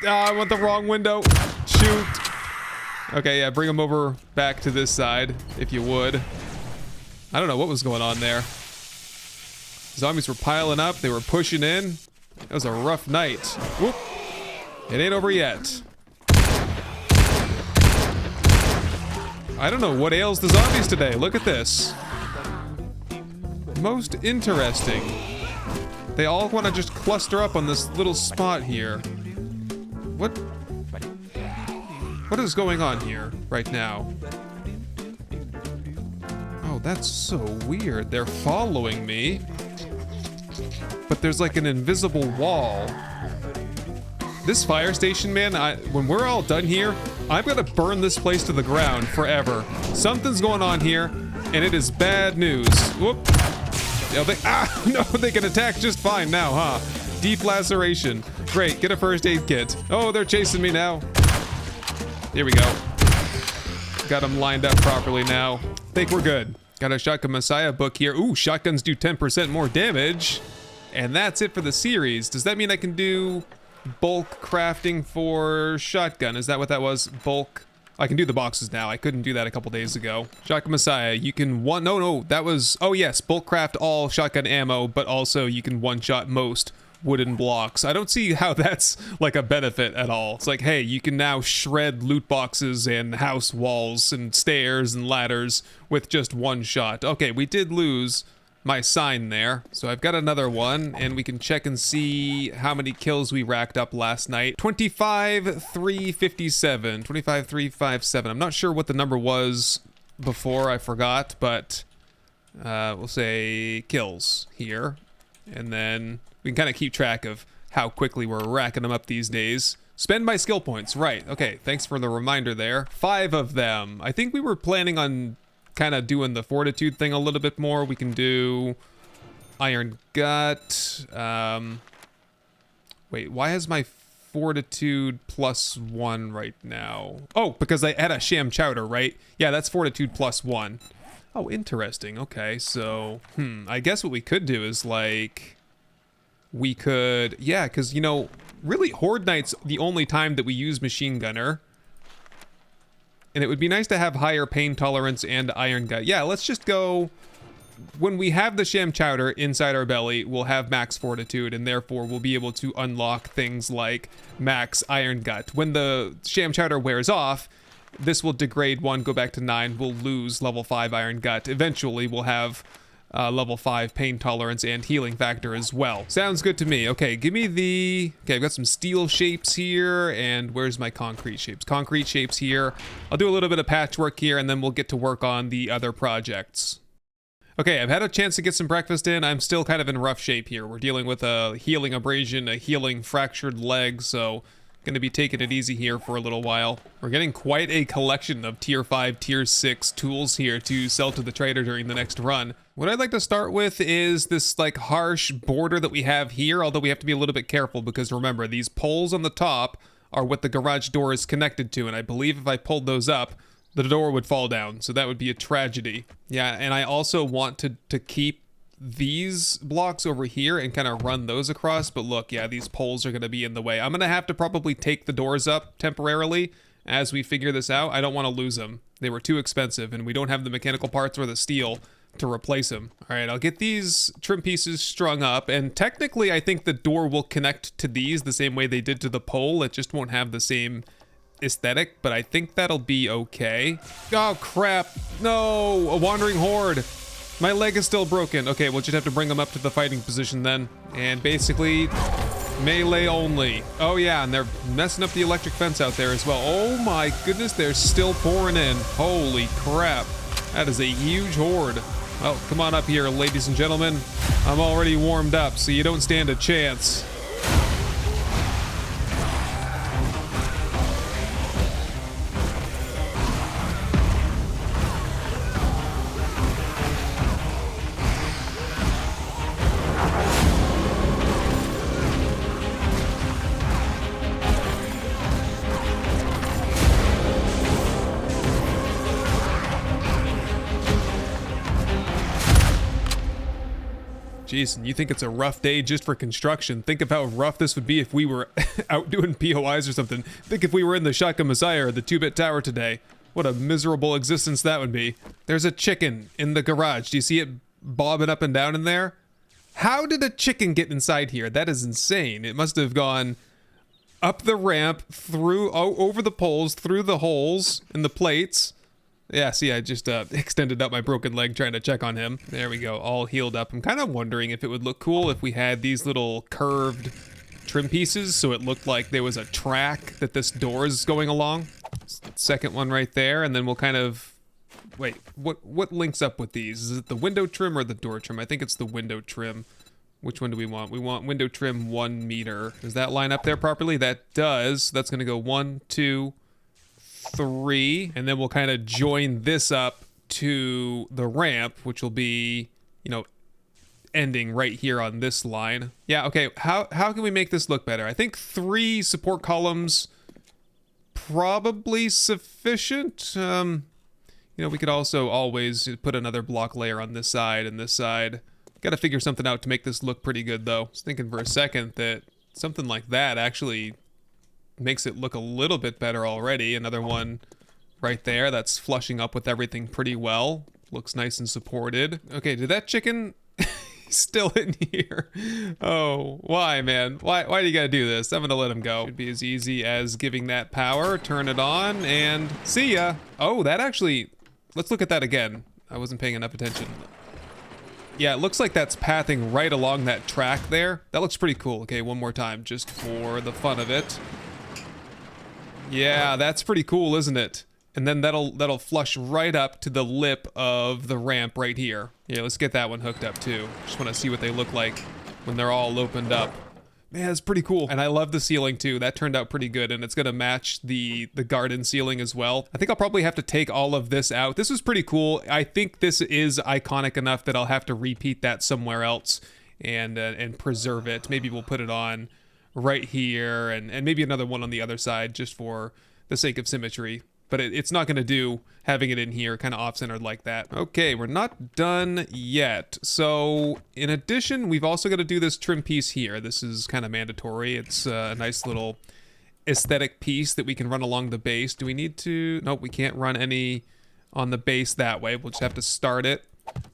Ah, I went the wrong window. Shoot. Okay, yeah, bring them over back to this side, if you would. I don't know what was going on there. Zombies were piling up, they were pushing in. It was a rough night. Whoop! It ain't over yet. I don't know what ails the zombies today. Look at this. Most interesting. They all want to just cluster up on this little spot here. What is going on here right now? Oh, that's so weird. They're following me, but there's like an invisible wall. This fire station, man, when we're all done here, I'm gonna burn this place to the ground forever. Something's going on here, and it is bad news. Whoop. No, they can attack just fine now, huh? Deep laceration. Great, get a first aid kit. Oh, they're chasing me now. Here we go. Got them lined up properly now. Think we're good. Got a Shotgun Messiah book here. Ooh, shotguns do 10% more damage. And that's it for the series. Does that mean I can do bulk crafting for shotgun? Is that what that was? Bulk? I can do the boxes now. I couldn't do that a couple days ago. Shotgun Messiah, you can no, that was, oh yes, bulk craft all shotgun ammo, but also you can one-shot most wooden blocks. I don't see how that's like a benefit at all. It's like, hey, you can now shred loot boxes and house walls and stairs and ladders with just one shot. Okay, we did lose my sign there, so I've got another one, and we can check and see how many kills we racked up last night. 25,357. 25,357. I'm not sure what the number was before, I forgot, but we'll say kills here, and then we can kind of keep track of how quickly we're racking them up these days. Spend my skill points, right. Okay, thanks for the reminder there. 5 of them. I think we were planning on kind of doing the fortitude thing a little bit more. We can do iron gut. Wait, why has my fortitude +1 right now? Oh, because I had a sham chowder, right? Yeah, that's fortitude +1. Oh, interesting. Okay, so I guess what we could do is like we could, yeah, because you know, really Horde Night's the only time that we use machine gunner. And it would be nice to have higher pain tolerance and iron gut. Yeah, let's just go. When we have the sham chowder inside our belly, we'll have max fortitude, and therefore we'll be able to unlock things like max iron gut. When the sham chowder wears off, this will degrade 1, go back to 9. We'll lose level 5 iron gut. Eventually, we'll have level 5 pain tolerance and healing factor as well. Sounds good to me. Okay, give me the... Okay, I've got some steel shapes here, and where's my concrete shapes? Concrete shapes here. I'll do a little bit of patchwork here, and then we'll get to work on the other projects. Okay, I've had a chance to get some breakfast in. I'm still kind of in rough shape here. We're dealing with a healing abrasion, a healing fractured leg, so gonna be taking it easy here for a little while. We're getting quite a collection of tier 5, tier 6 tools here to sell to the trader during the next run. What I'd like to start with is this like harsh border that we have here, although we have to be a little bit careful because remember, these poles on the top are what the garage door is connected to, and I believe if I pulled those up, the door would fall down, so that would be a tragedy. Yeah, and I also want to keep these blocks over here and kind of run those across, but look, yeah, these poles are going to be in the way. I'm going to have to probably take the doors up temporarily as we figure this out. I don't want to lose them. They were too expensive, and we don't have the mechanical parts or the steel to replace them. All right, I'll get these trim pieces strung up, and technically I think the door will connect to these the same way they did to the pole. It just won't have the same aesthetic, but I think that'll be okay. Oh crap, no, a wandering horde. My leg is still broken. Okay, we'll just have to bring them up to the fighting position then, and basically melee only. Oh yeah, and they're messing up the electric fence out there as well. Oh my goodness, they're still pouring in. Holy crap, that is a huge horde. Well, come on up here, ladies and gentlemen. I'm already warmed up, so you don't stand a chance. Jeez, and you think it's a rough day just for construction. Think of how rough this would be if we were out doing POIs or something. Think if we were in the Shotgun Messiah or the 2-bit tower today. What a miserable existence that would be. There's a chicken in the garage. Do you see it bobbing up and down in there? How did a chicken get inside here? That is insane. It must have gone up the ramp, through, over the poles, through the holes in the plates. Yeah, see, I just extended out my broken leg trying to check on him. There we go, all healed up. I'm kind of wondering if it would look cool if we had these little curved trim pieces so it looked like there was a track that this door is going along. Second one right there, and then we'll kind of... Wait, what links up with these? Is it the window trim or the door trim? I think it's the window trim. Which one do we want? We want window trim 1 meter. Does that line up there properly? That does. That's going to go 1, 2... 3, and then we'll kind of join this up to the ramp, which will be, you know, ending right here on this line. Yeah, okay, how can we make this look better? I think 3 support columns probably sufficient. You know, we could also always put another block layer on this side and this side. Got to figure something out to make this look pretty good though. I was thinking for a second that something like that actually makes it look a little bit better already. Another one right there that's flushing up with everything pretty well. Looks nice and supported. Okay, did that chicken... He's still in here. Oh, why, man? Why do you gotta do this? I'm gonna let him go. Should be as easy as giving that power, turn it on, and see ya. Oh, that actually, let's look at that again. I wasn't paying enough attention. Yeah, it looks like that's pathing right along that track there. That looks pretty cool. Okay, one more time, just for the fun of it. Yeah, that's pretty cool, isn't it? And then that'll flush right up to the lip of the ramp right here. Yeah, let's get that one hooked up too. Just want to see what they look like when they're all opened up. Man, it's pretty cool. And I love the ceiling too. That turned out pretty good, and it's gonna match the garden ceiling as well. I think I'll probably have to take all of this out. This was pretty cool. I think this is iconic enough that I'll have to repeat that somewhere else and preserve it. Maybe we'll put it on right here and maybe another one on the other side just for the sake of symmetry. But it's not going to do having it in here kind of off-centered like that. Okay, we're not done yet. So in addition, we've also got to do this trim piece here. This is kind of mandatory. It's a nice little aesthetic piece that we can run along the base. Do we need to? Nope, we can't run any on the base that way. We'll just have to start it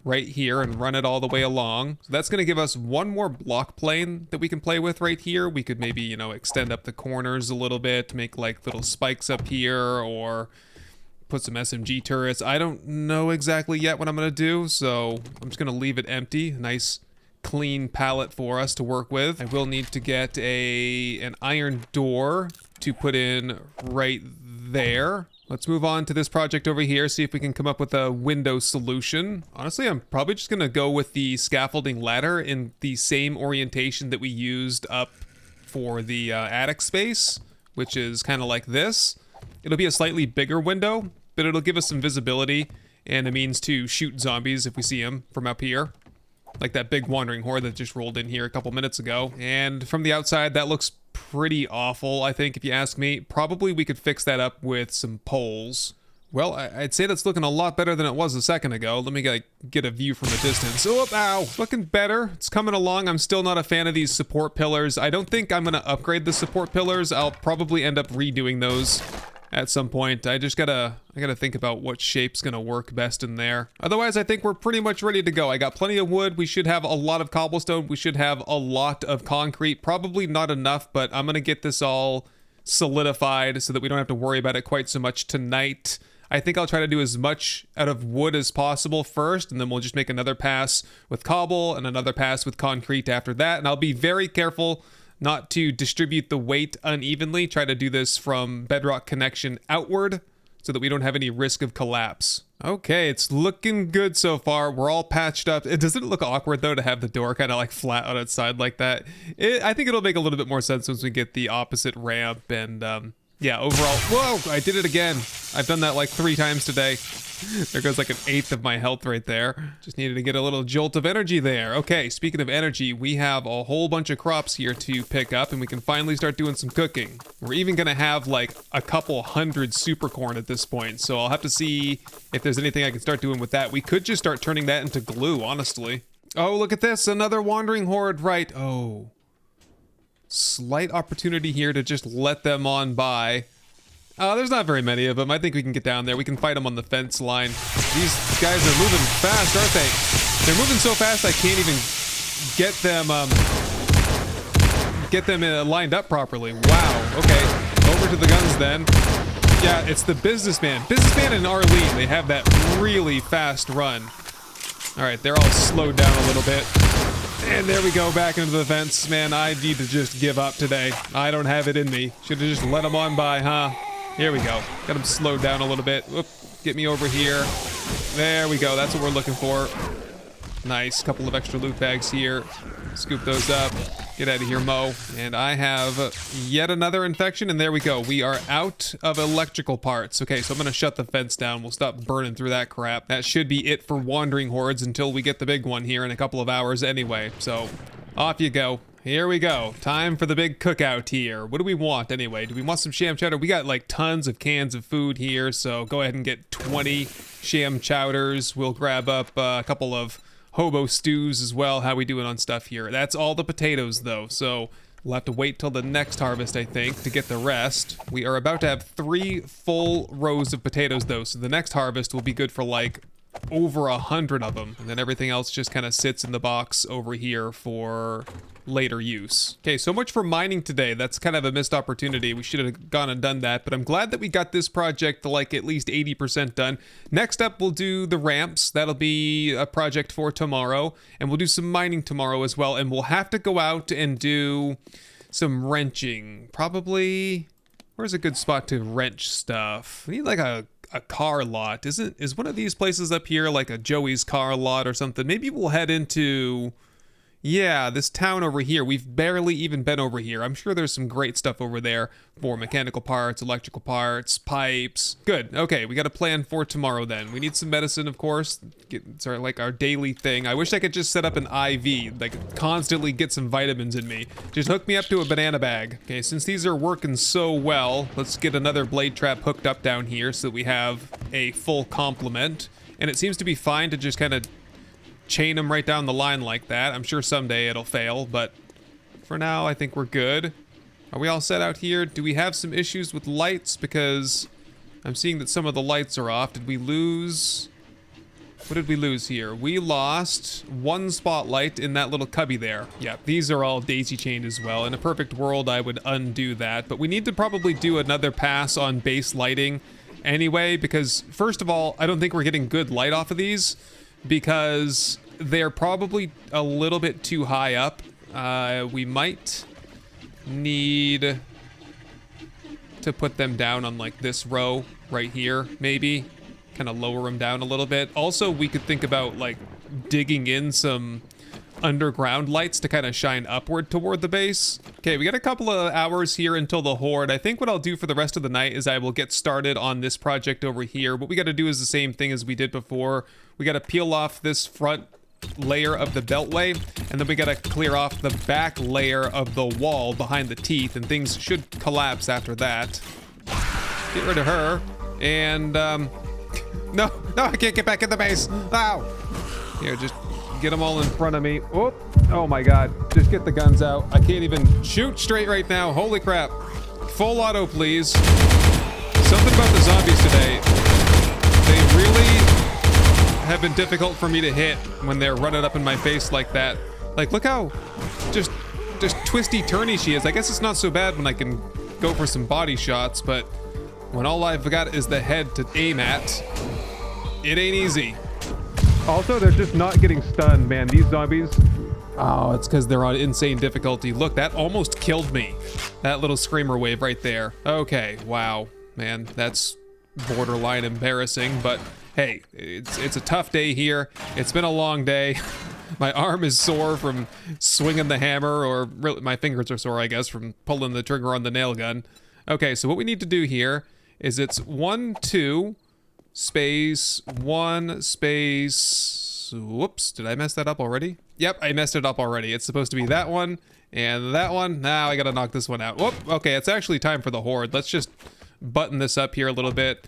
right here and run it all the way along. So that's going to give us one more block plane that we can play with right here. We could maybe, you know, extend up the corners a little bit, make like little spikes up here, or put some SMG turrets. I don't know exactly yet what I'm going to do, so I'm just going to leave it empty. Nice clean palette for us to work with. I will need to get an iron door to put in right there. Let's move on to this project over here, see if we can come up with a window solution. Honestly, I'm probably just gonna go with the scaffolding ladder in the same orientation that we used up for the attic space, which is kind of like this. It'll be a slightly bigger window, but it'll give us some visibility and a means to shoot zombies if we see them from up here. Like that big wandering horde that just rolled in here a couple minutes ago. And from the outside, that looks pretty awful, I think, if you ask me. Probably we could fix that up with some poles. Well, I'd say that's looking a lot better than it was a second ago. Let me get a view from a distance. Oh, ow! Looking better. It's coming along. I'm still not a fan of these support pillars. I don't think I'm going to upgrade the support pillars. I'll probably end up redoing those at some point. I gotta think about what shape's gonna work best in there. Otherwise, I think we're pretty much ready to go. I got plenty of wood. We should have a lot of cobblestone. We should have a lot of concrete. Probably not enough, but I'm gonna get this all solidified so that we don't have to worry about it quite so much tonight. I think I'll try to do as much out of wood as possible first, and then we'll just make another pass with cobble and another pass with concrete after that. And I'll be very careful not to distribute the weight unevenly. Try to do this from bedrock connection outward so that we don't have any risk of collapse. Okay, it's looking good so far. We're all patched up. Doesn't it look awkward though to have the door kind of like flat on its side like that? I think it'll make a little bit more sense once we get the opposite ramp and yeah, overall, whoa, I did it again. I've done that like 3 times today. There goes like 1/8 of my health right there. Just needed to get a little jolt of energy there. Okay, speaking of energy, we have a whole bunch of crops here to pick up, and we can finally start doing some cooking. We're even gonna have like a couple hundred super corn at this point, so I'll have to see if there's anything I can start doing with that. We could just start turning that into glue, honestly. Oh, look at this, another wandering horde, right? Oh. Slight opportunity here to just let them on by. There's not very many of them. I think we can get down there. We can fight them on the fence line. These guys are moving fast, aren't they? They're moving so fast I can't even get them lined up properly. Wow. Okay. Over to the guns then. Yeah, it's the businessman. Businessman and Arlene, they have that really fast run. All right, they're all slowed down a little bit. And there we go, back into the fence. Man, I need to just give up today. I don't have it in me. Should have just let them on by, huh? Here we go. Got them slowed down a little bit. Whoop, get me over here. There we go. That's what we're looking for. Nice. Couple of extra loot bags here. Scoop those up. Get out of here, Mo. And I have yet another infection, and there we go. We are out of electrical parts. Okay, so I'm going to shut the fence down. We'll stop burning through that crap. That should be it for wandering hordes until we get the big one here in a couple of hours anyway. So off you go. Here we go. Time for the big cookout here. What do we want anyway? Do we want some sham chowder? We got like tons of cans of food here, so go ahead and get 20 sham chowders. We'll grab up a couple of hobo stews as well. How we doing on stuff here? That's all the potatoes though, so we'll have to wait till the next harvest, I think, to get the rest. We are about to have 3 full rows of potatoes though, so the next harvest will be good for like over 100 of them. And then everything else just kind of sits in the box over here for later use. Okay, so much for mining today. That's kind of a missed opportunity. We should have gone and done that, but I'm glad that we got this project to like at least 80% done. Next up, we'll do the ramps. That'll be a project for tomorrow, and we'll do some mining tomorrow as well, and we'll have to go out and do some wrenching. Probably, where's a good spot to wrench stuff? We need like a car lot. Is one of these places up here like a Joey's car lot or something? Maybe we'll head into, yeah, this town over here. We've barely even been over here. I'm sure there's some great stuff over there for mechanical parts, electrical parts, pipes. Good. Okay, we got a plan for tomorrow then. We need some medicine, of course. It's like our daily thing. I wish I could just set up an IV, like constantly get some vitamins in me. Just hook me up to a banana bag. Okay, since these are working so well, let's get another blade trap hooked up down here so that we have a full complement. And it seems to be fine to just kind of chain them right down the line like that. I'm sure someday it'll fail, but for now I think we're good. Are we all set out here? Do we have some issues with lights? Because I'm seeing that some of the lights are off. Did we lose? What did we lose here? We lost one spotlight in that little cubby there. Yeah, these are all daisy chained as well. In a perfect world, I would undo that, but we need to probably do another pass on base lighting anyway, because first of all, I don't think we're getting good light off of these, because they're probably a little bit too high up. We might need to put them down on like this row right here, maybe. Kind of lower them down a little bit. Also, we could think about like digging in some underground lights to kind of shine upward toward the base. Okay, we got a couple of hours here until the horde. I think what I'll do for the rest of the night is I will get started on this project over here. What we got to do is the same thing as we did before. We got to peel off this front layer of the beltway, and then we got to clear off the back layer of the wall behind the teeth, and things should collapse after that. Get rid of her. And no, I can't get back in the base. Ow. Here, just get them all in front of me. Oh my god, just get the guns out. I can't even shoot straight right now. Holy crap. Full auto, please. Something about the zombies today. They really have been difficult for me to hit when they're running up in my face like that. Like, look how just twisty turny she is. I guess it's not so bad when I can go for some body shots, but when all I've got is the head to aim at, it ain't easy. Also, they're just not getting stunned, man. These zombies. Oh, it's because they're on insane difficulty. Look, that almost killed me. That little screamer wave right there. Okay, wow. Man, that's borderline embarrassing, but hey, it's a tough day here. It's been a long day. My arm is sore from swinging the hammer, or really, my fingers are sore, I guess, from pulling the trigger on the nail gun. Okay, so what we need to do here is it's 1, 2, space, 1, space, whoops, did I mess that up already? Yep, I messed it up already. It's supposed to be that one and that one. Now I gotta knock this one out. Whoop, okay, it's actually time for the horde. Let's just button this up here a little bit.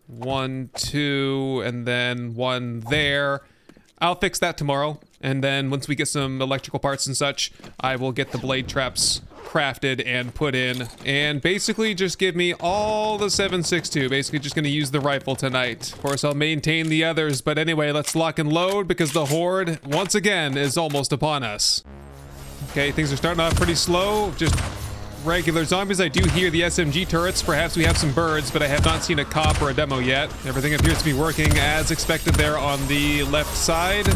1, 2, and then 1 there. I'll fix that tomorrow, and then once we get some electrical parts and such, I will get the blade traps crafted and put in, and basically just give me all the 7.62. Basically just gonna use the rifle tonight. Of course, I'll maintain the others, but anyway, let's lock and load because the horde, once again, is almost upon us. Okay, things are starting off pretty slow, just regular zombies. I do hear the SMG turrets. Perhaps we have some birds, but I have not seen a cop or a demo yet. Everything appears to be working as expected there on the left side.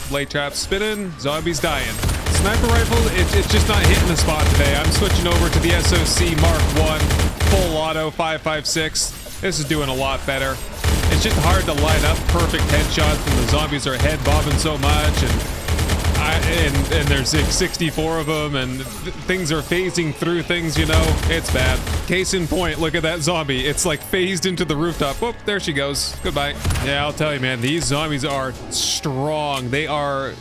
Blade trap spinning, zombies dying. Sniper rifle, it's just not hitting the spot today. I'm switching over to the SOC Mark 1, full auto 5.56. This is doing a lot better. It's just hard to line up perfect headshots when the zombies are head bobbing so much, and there's like 64 of them, and things are phasing through things, you know. It's bad. Case in point, look at that zombie. It's like phased into the rooftop. Whoop, there she goes. Goodbye. Yeah, I'll tell you, man, these zombies are strong. They are,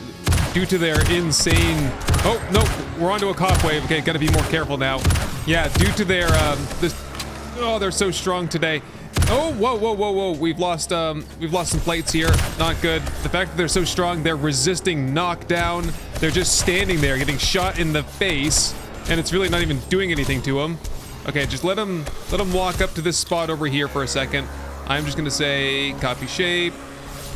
due to their insane... Oh, no, we're onto a cop wave. Okay, gotta be more careful now. Yeah, due to their, oh, they're so strong today. Oh, whoa. We've lost some plates here. Not good. The fact that they're so strong, they're resisting knockdown. They're just standing there getting shot in the face, and it's really not even doing anything to them. Okay, just let them walk up to this spot over here for a second. I'm just gonna say copy shape,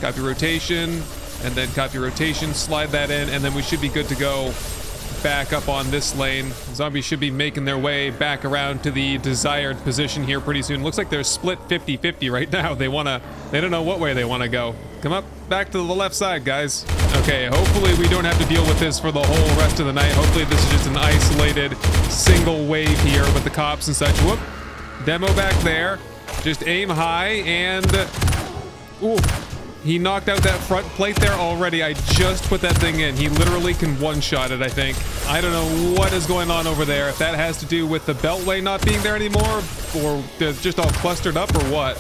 Copy rotation, and then copy rotation, slide that in, and then we should be good to go back up on this lane. Zombies should be making their way back around to the desired position here pretty soon. Looks like they're split 50-50 right now. They don't know what way they want to go. Come up back to the left side, guys. Okay, hopefully we don't have to deal with this for the whole rest of the night. Hopefully this is just an isolated single wave here with the cops and such. Whoop. Demo back there. Just aim high and... Ooh. He knocked out that front plate there already. I just put that thing in. He literally can one-shot it, I think. I don't know what is going on over there. If that has to do with the beltway not being there anymore, or they're just all clustered up, or what.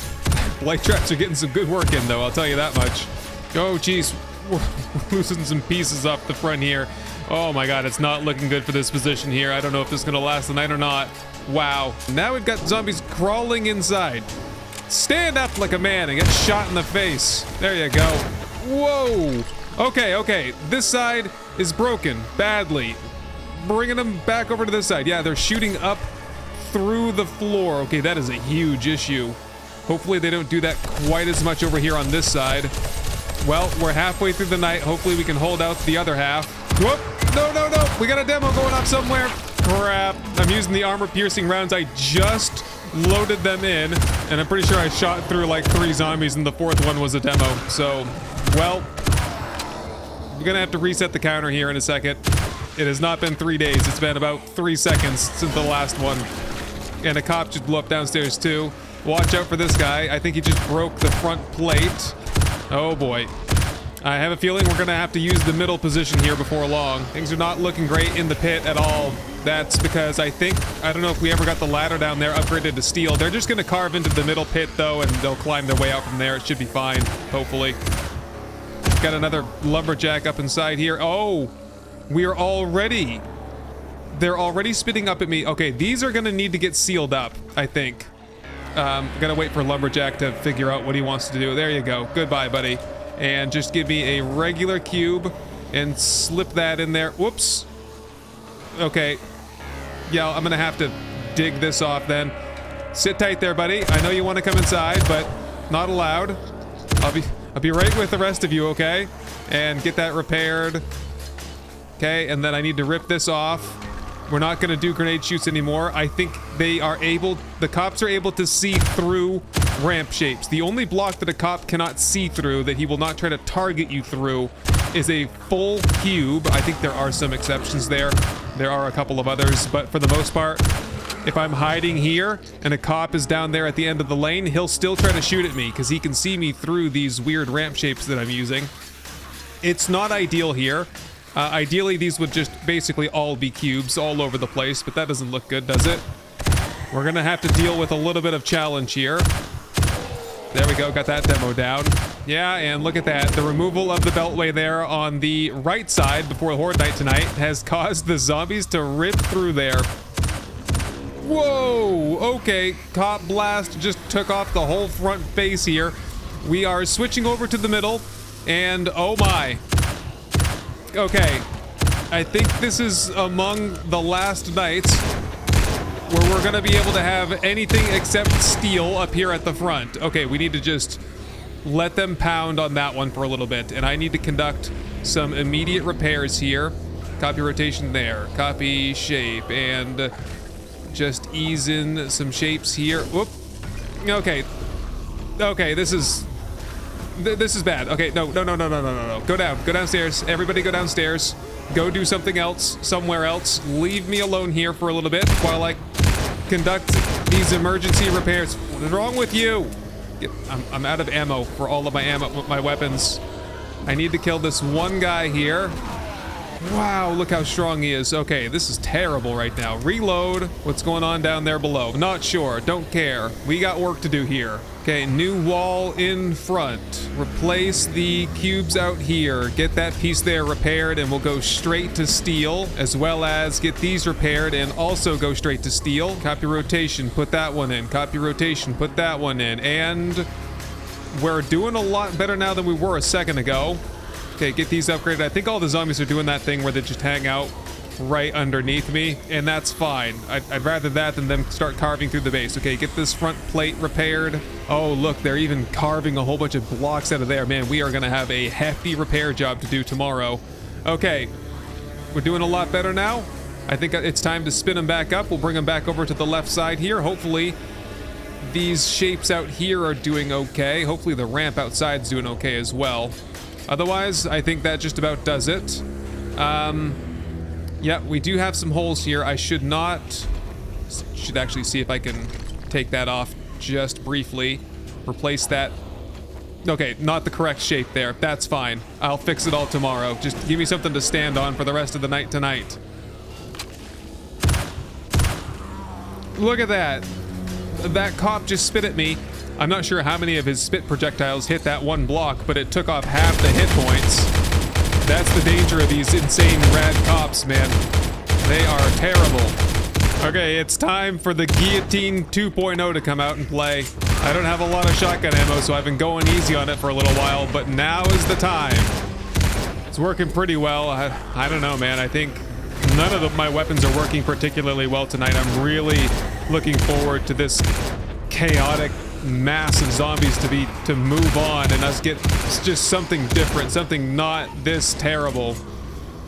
Light traps are getting some good work in, though. I'll tell you that much. Oh, jeez. We're losing some pieces off the front here. Oh, my God. It's not looking good for this position here. I don't know if this is going to last the night or not. Wow. Now we've got zombies crawling inside. Stand up like a man and get shot in the face. There you go. Whoa. Okay. This side is broken badly. Bringing them back over to this side. Yeah, they're shooting up through the floor. Okay, that is a huge issue. Hopefully they don't do that quite as much over here on this side. Well, we're halfway through the night. Hopefully we can hold out the other half. Whoop. No. We got a demo going up somewhere. Crap. I'm using the armor-piercing rounds. I just loaded them in, and I'm pretty sure I shot through like 3 zombies, and the 4th one was a demo. So, well, we're gonna have to reset the counter here in a second. It has not been 3 days. It's been about 3 seconds since the last one. And a cop just blew up downstairs too. Watch out for this guy. I think he just broke the front plate. Oh boy. I have a feeling we're gonna have to use the middle position here before long. Things are not looking great in the pit at all. That's because I don't know if we ever got the ladder down there upgraded to steel. They're just gonna carve into the middle pit though, and they'll climb their way out from there. It should be fine, hopefully. Got another lumberjack up inside here. Oh, they're already spitting up at me. Okay, these are gonna need to get sealed up, I think. Gotta wait for lumberjack to figure out what he wants to do. There you go. Goodbye, buddy. And just give me a regular cube and slip that in there. Whoops. Okay. Yeah, I'm gonna have to dig this off then. Sit tight there, buddy. I know you want to come inside, but not allowed. I'll be right with the rest of you, okay? And get that repaired. Okay, and then I need to rip this off. We're not gonna do grenade shoots anymore. I think the cops are able to see through ramp shapes. The only block that a cop cannot see through, that he will not try to target you through, is a full cube. I think there are some exceptions there. There are a couple of others, but for the most part, if I'm hiding here and a cop is down there at the end of the lane, he'll still try to shoot at me because he can see me through these weird ramp shapes that I'm using. It's not ideal here. Ideally, these would just basically all be cubes all over the place, but that doesn't look good, does it? We're gonna have to deal with a little bit of challenge here. There we go, got that demo down. Yeah, and look at that. The removal of the beltway there on the right side before Horde Night tonight has caused the zombies to rip through there. Whoa, okay. Cop blast just took off the whole front face here. We are switching over to the middle, and oh my. Okay, I think this is among the last nights where we're gonna be able to have anything except steel up here at the front. Okay, we need to just let them pound on that one for a little bit, and I need to conduct some immediate repairs here. Copy rotation there, copy shape, and just ease in some shapes here. Whoop. Okay, this is bad. Okay, no. Go downstairs. Everybody go downstairs. Go do something else, somewhere else. Leave me alone here for a little bit while I conduct these emergency repairs. What is wrong with you? I'm out of ammo for all of my weapons. I need to kill this one guy here. Wow, look how strong he is. Okay, this is terrible right now. Reload. What's going on down there below? Not sure. Don't care. We got work to do here. Okay, new wall in front. Replace the cubes out here. Get that piece there repaired, and we'll go straight to steel, as well as get these repaired and also go straight to steel. Copy rotation. Put that one in. Copy rotation. Put that one in. And we're doing a lot better now than we were a second ago. Okay, get these upgraded. I think all the zombies are doing that thing where they just hang out right underneath me, and that's fine. I'd rather that than them start carving through the base. Okay, get this front plate repaired. Oh, look, they're even carving a whole bunch of blocks out of there. Man, we are gonna have a hefty repair job to do tomorrow. Okay, we're doing a lot better now. I think it's time to spin them back up. We'll bring them back over to the left side here. Hopefully, these shapes out here are doing okay. Hopefully the ramp outside's doing okay as well. Otherwise, I think that just about does it. Yeah, we do have some holes here. I should actually see if I can take that off just briefly. Replace that. Okay, not the correct shape there. That's fine. I'll fix it all tomorrow. Just give me something to stand on for the rest of the night tonight. Look at that. That cop just spit at me. I'm not sure how many of his spit projectiles hit that one block, but it took off half the hit points. That's the danger of these insane rad cops, man. They are terrible. Okay, it's time for the Guillotine 2.0 to come out and play. I don't have a lot of shotgun ammo, so I've been going easy on it for a little while, but now is the time. It's working pretty well. I don't know, man. I think none of my weapons are working particularly well tonight. I'm really looking forward to this chaotic mass of zombies to move on and us get just something different, something not this terrible.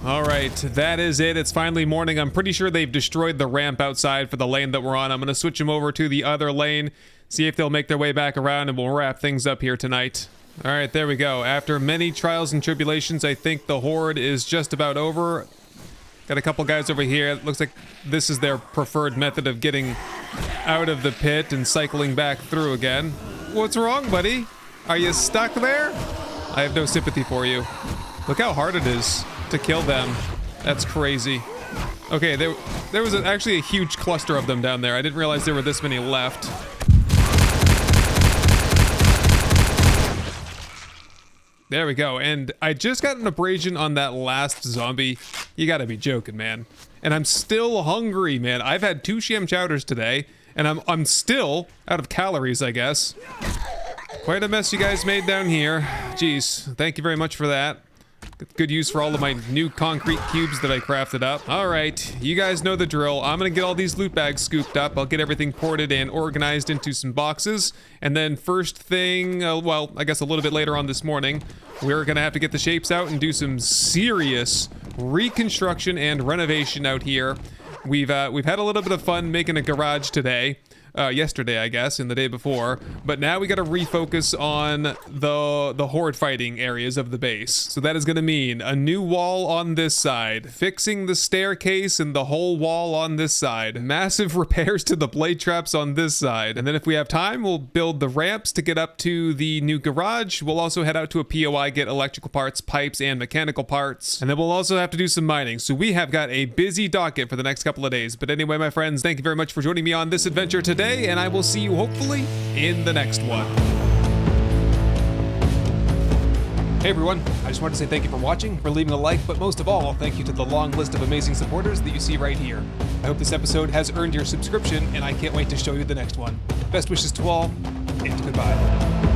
All right, that is it. It's finally morning. I'm pretty sure they've destroyed the ramp outside for the lane that we're on. I'm gonna switch them over to the other lane, see if they'll make their way back around, and we'll wrap things up here tonight. All right, there we go. After many trials and tribulations, I think the horde is just about over. Got a couple guys over here. It looks like this is their preferred method of getting out of the pit and cycling back through again. What's wrong, buddy? Are you stuck there? I have no sympathy for you. Look how hard it is to kill them. That's crazy. Okay, there was actually a huge cluster of them down there. I didn't realize there were this many left. There we go, and I just got an abrasion on that last zombie. You gotta be joking, man. And I'm still hungry, man. I've had 2 sham chowders today, and I'm still out of calories, I guess. Quite a mess you guys made down here. Jeez, thank you very much for that. Good use for all of my new concrete cubes that I crafted up. All right, you guys know the drill. I'm gonna get all these loot bags scooped up. I'll get everything ported and organized into some boxes. And then first thing, well, I guess a little bit later on this morning, we're gonna have to get the shapes out and do some serious reconstruction and renovation out here. We've had a little bit of fun making a garage today. Yesterday, I guess, and the day before, but now we gotta refocus on the horde fighting areas of the base. So that is gonna mean a new wall on this side, fixing the staircase and the whole wall on this side, massive repairs to the blade traps on this side, and then if we have time, we'll build the ramps to get up to the new garage. We'll also head out to a POI, get electrical parts, pipes, and mechanical parts, and then we'll also have to do some mining. So we have got a busy docket for the next couple of days. But anyway, my friends, thank you very much for joining me on this adventure today. And I will see you hopefully in the next one. Hey everyone, I just wanted to say thank you for watching, for leaving a like, but most of all, thank you to the long list of amazing supporters that you see right here. I hope this episode has earned your subscription, and I can't wait to show you the next one. Best wishes to all, and goodbye.